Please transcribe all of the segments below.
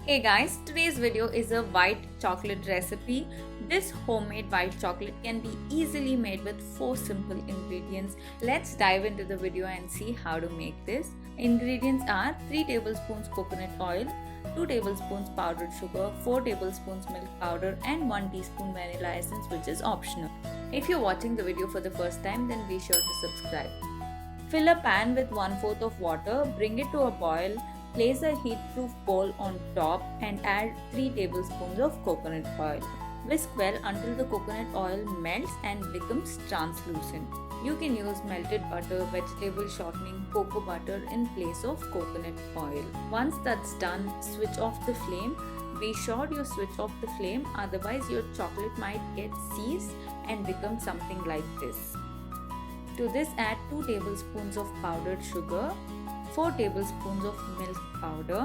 Hey guys, today's video is a white chocolate recipe. This homemade white chocolate can be easily made with 4 simple ingredients. Let's dive into the video and see how to make this. Ingredients are 3 tablespoons coconut oil, 2 tablespoons powdered sugar, 4 tablespoons milk powder and 1 teaspoon vanilla essence, which is optional. If you're watching the video for the first time, then be sure to subscribe. Fill a pan with 1/4 of water, bring it to a boil. Place a heat-proof bowl on top and add 3 tablespoons of coconut oil. Whisk well until the coconut oil melts and becomes translucent. You can use melted butter, vegetable shortening, cocoa butter in place of coconut oil. Once that's done, switch off the flame. Be sure you switch off the flame, otherwise your chocolate might get seized and become something like this. To this, add 2 tablespoons of powdered sugar, 4 tablespoons of milk powder.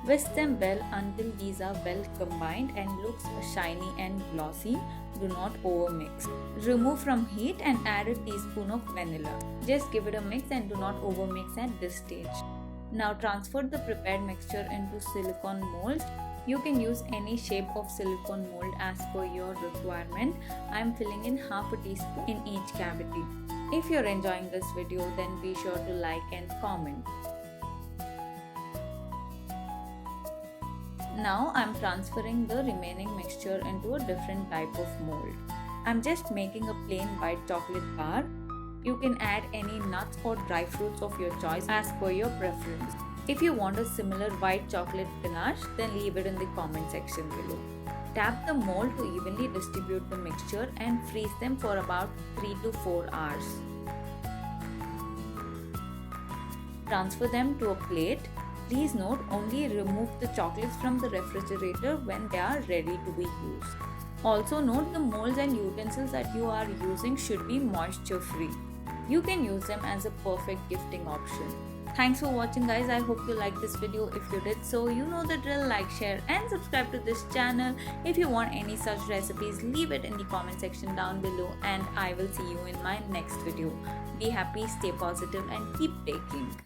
Whisk them well until these are well combined and looks shiny and glossy. Do not overmix. Remove from heat and add a teaspoon of vanilla. Just give it a mix and do not overmix at this stage. Now transfer the prepared mixture into silicone mold. You can use any shape of silicone mold as per your requirement. I am filling in half a teaspoon in each cavity. If you're enjoying this video, then be sure to like and comment. Now I'm transferring the remaining mixture into a different type of mold. I'm just making a plain white chocolate bar. You can add any nuts or dry fruits of your choice as per your preference. If you want a similar white chocolate ganache, then leave it in the comment section below. Tap the mold to evenly distribute the mixture and freeze them for about 3 to 4 hours. Transfer them to a plate. Please note, only remove the chocolates from the refrigerator when they are ready to be used. Also note, the molds and utensils that you are using should be moisture free. You can use them as a perfect gifting option. Thanks for watching guys. I hope you liked this video. If you did so, you know the drill. Like, share and subscribe to this channel. If you want any such recipes, leave it in the comment section down below and I will see you in my next video. Be happy, stay positive and keep baking.